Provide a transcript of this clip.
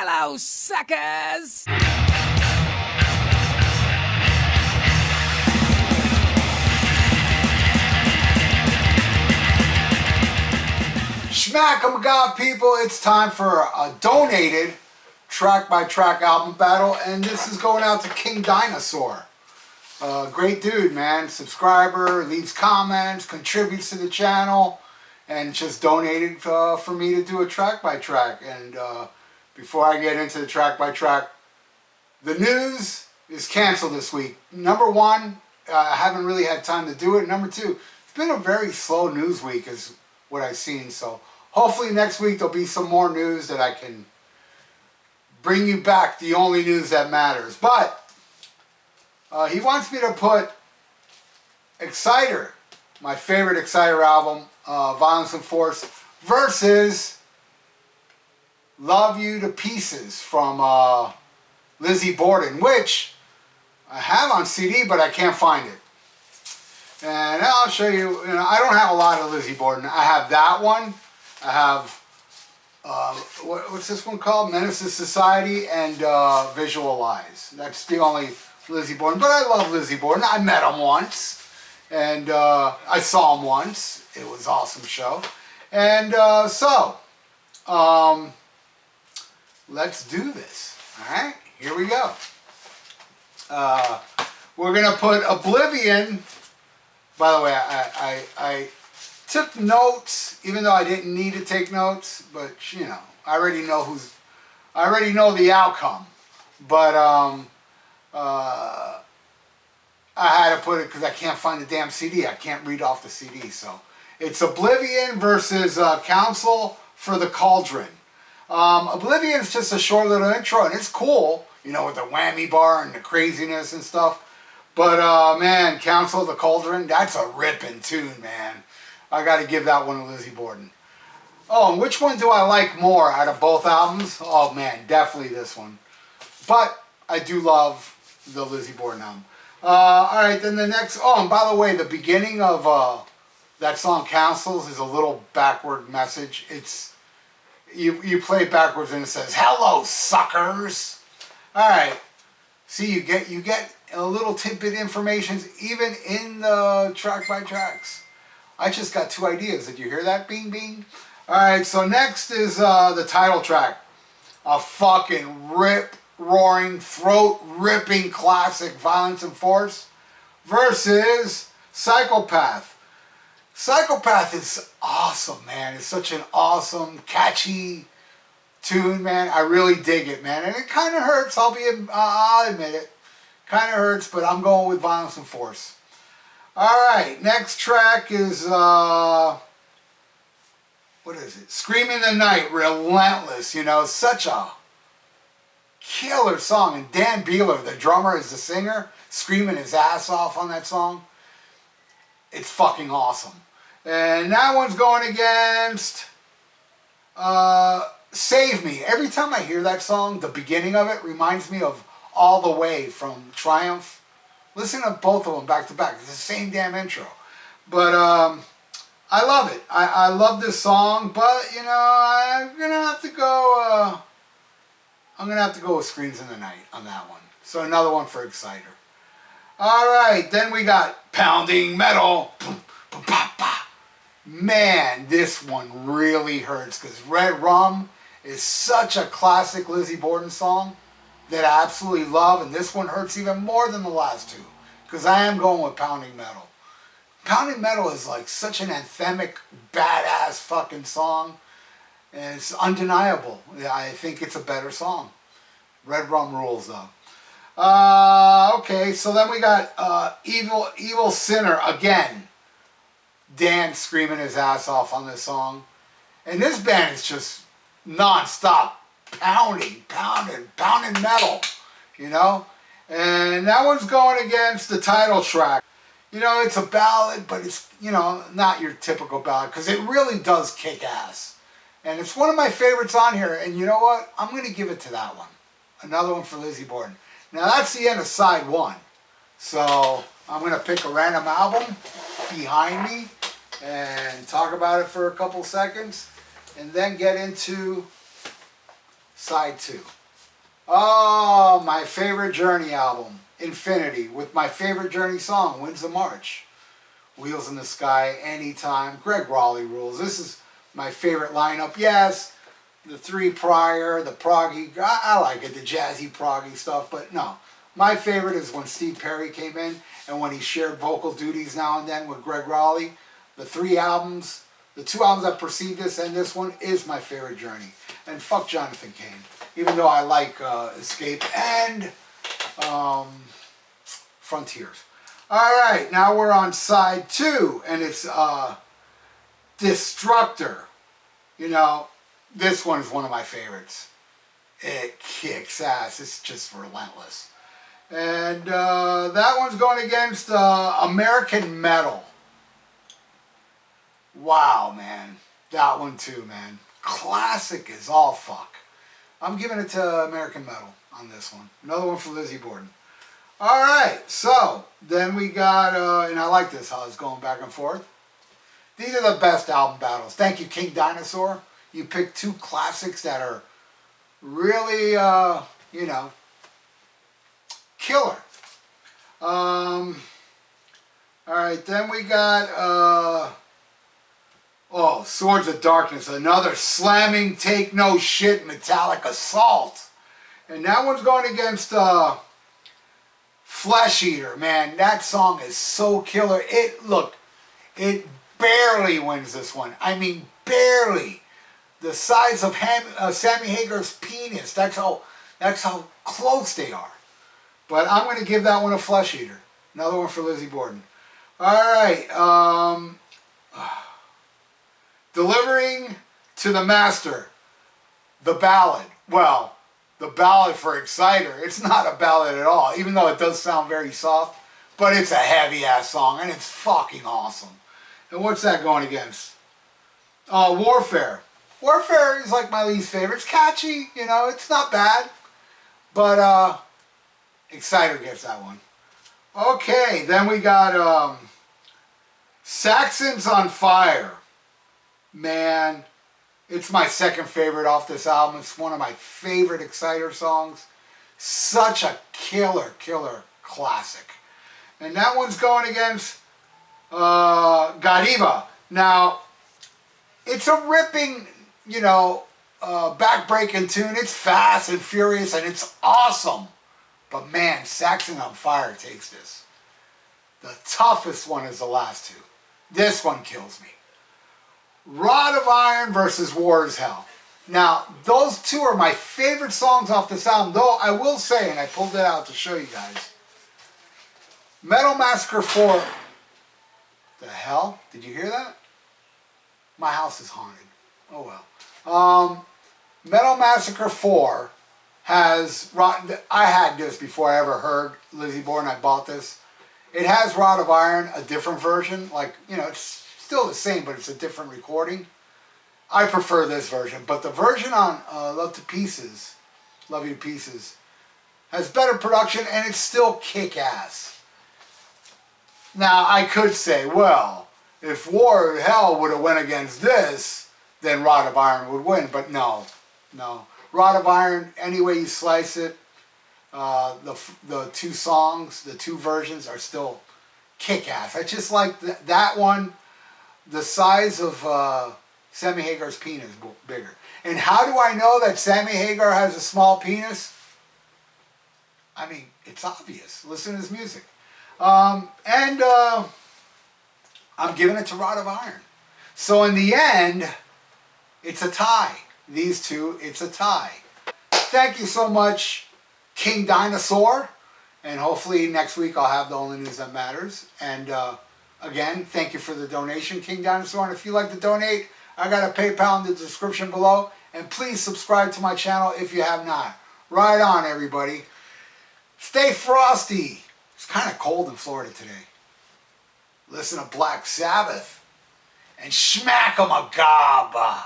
Hello, suckers! SHMACKEMAGOB people, it's time for a donated track-by-track album battle, and this is going out to King Dinösaur. Great dude, man. Subscriber, leaves comments, contributes to the channel, and just donated for me to do a track-by-track. And before I get into the track-by-track, the news is canceled this week. Number one, I haven't really had time to do it. Number two, it's been a very slow news week is what I've seen, so hopefully next week there'll be some more news that I can bring you back, the only news that matters. But he wants me to put Exciter, my favorite Exciter album, Violence and Force, versus Love You to Pieces from Lizzy Borden, which I have on CD, but I can't find it. And I'll show you, I don't have a lot of Lizzy Borden. I have that one. I have, what's this one called? Menace to Society and Visualize. That's the only Lizzy Borden. But I love Lizzy Borden. I met him once. And I saw him once. It was an awesome show. And let's do this. Alright, here we go. We're going to put Oblivion. By the way, I took notes, even though I didn't need to take notes, but you know, I already know the outcome. But I had to put it because I can't find the damn CD. I can't read off the CD. So it's Oblivion versus Council for the Cauldron. Oblivion's just a short little intro, and it's cool, you know, with the whammy bar and the craziness and stuff. But, man, Council of the Cauldron, that's a ripping tune, man. I got to give that one to Lizzy Borden. Oh, and which one do I like more out of both albums? Oh, man, definitely this one. But I do love the Lizzy Borden album. All right, then the next... Oh, and by the way, the beginning of that song, Councils, is a little backward message. It's... You play it backwards and it says, "Hello, suckers." All right. See, you get a little tidbit information even in the track by tracks. I just got two ideas. Did you hear that? Bing, bing. All right, so next is the title track. A fucking rip-roaring, throat-ripping classic, Violence and Force, versus Psychopath. Psychopath is awesome, man. It's such an awesome, catchy tune, man. I really dig it, man. And it kind of hurts. I'll admit it. Kind of hurts, but I'm going with Violence and Force. Alright, next track is, what is it? Scream in the Night, Relentless. You know, such a killer song. And Dan Beeler, the drummer, is the singer, screaming his ass off on that song. It's fucking awesome. And that one's going against Save Me. Every time I hear that song, the beginning of it reminds me of All the Way from Triumph. Listen to both of them back to back. It's the same damn intro. But I love it. I love this song, but you know, I'm gonna have to go with Screams in the Night on that one. So another one for Exciter. Alright, then we got Pounding Metal. Man, this one really hurts because Red Rum is such a classic Lizzy Borden song that I absolutely love, and this one hurts even more than the last two because I am going with Pounding Metal. Pounding Metal is like such an anthemic, badass fucking song, and it's undeniable. I think it's a better song. Red Rum rules though. Okay, so then we got Evil Sinner again. Dan screaming his ass off on this song. And this band is just non-stop pounding metal, you know? And that one's going against the title track. You know, it's a ballad, but it's, you know, not your typical ballad because it really does kick ass. And it's one of my favorites on here. And you know what? I'm going to give it to that one. Another one for Lizzy Borden. Now that's the end of side one. So I'm going to pick a random album behind me and talk about it for a couple seconds and then get into side 2. Oh, my favorite Journey album, Infinity, with my favorite Journey song, Winds of March. Wheels in the Sky, Anytime, Greg Raleigh rules. This is my favorite lineup. Yes, the 3 prior, the proggy, I like it, the jazzy proggy stuff, but no. My favorite is when Steve Perry came in and when he shared vocal duties now and then with Greg Raleigh. The 3 albums, the 2 albums that precede this and this one is my favorite Journey. And fuck Jonathan Cain, even though I like Escape and Frontiers. Alright, now we're on side 2, and it's Destructor. You know, this one is one of my favorites. It kicks ass. It's just relentless. And that one's going against American Metal. Wow, man. That one too, man. Classic as all fuck. I'm giving it to American Metal on this one. Another one for Lizzy Borden. Alright, so then we got, and I like this, how it's going back and forth. These are the best album battles. Thank you, King Dinösaur. You picked 2 classics that are really, you know, killer. Alright, then we got, oh, Swords of Darkness, another slamming, take no shit, metallic assault. And that one's going against, Flesh Eater, man. That song is so killer. Look, it barely wins this one. I mean, barely. The size of Sammy Hagar's penis. That's how close they are. But I'm going to give that one a Flesh Eater. Another one for Lizzy Borden. Alright. Delivering to the Master. The Ballad. Well, the ballad for Exciter. It's not a ballad at all, even though it does sound very soft. But it's a heavy-ass song, and it's fucking awesome. And what's that going against? Warfare. Warfare is like my least favorite. It's catchy, you know, it's not bad. But, Exciter gets that one. Okay, then we got, Saxons on Fire. Man, it's my second favorite off this album. It's one of my favorite Exciter songs. Such a killer classic. And that one's going against Godiva. Now, it's a ripping, you know, back-breaking tune. It's fast and furious and it's awesome. But man, Saxon on Fire takes this. The toughest one is the last 2. This one kills me. Rod of Iron versus War is Hell. Now, those 2 are my favorite songs off this album, though I will say, and I pulled it out to show you guys, Metal Massacre 4, the hell? Did you hear that? My house is haunted. Oh well. Metal Massacre 4 has, I had this before I ever heard Lizzy Borden, I bought this. It has Rod of Iron, a different version, like, you know, it's still the same, but it's a different recording. I prefer this version, but the version on Love You to Pieces, has better production and it's still kick-ass. Now, I could say, well, if War of Hell would have went against this, then Rod of Iron would win, but no. Rod of Iron, any way you slice it, the 2 songs, the 2 versions are still kick-ass. I just like that one. The size of Sammy Hagar's penis is bigger. And how do I know that Sammy Hagar has a small penis? I mean, it's obvious. Listen to his music. I'm giving it to Rod of Iron. So in the end, it's a tie. These 2, it's a tie. Thank you so much, King Dinösaur. And hopefully next week I'll have the only news that matters. And again, thank you for the donation, King Dinösaur. And if you'd like to donate, I got a PayPal in the description below. And please subscribe to my channel if you have not. Right on, everybody. Stay frosty. It's kind of cold in Florida today. Listen to Black Sabbath and SHMACKEMAGOB.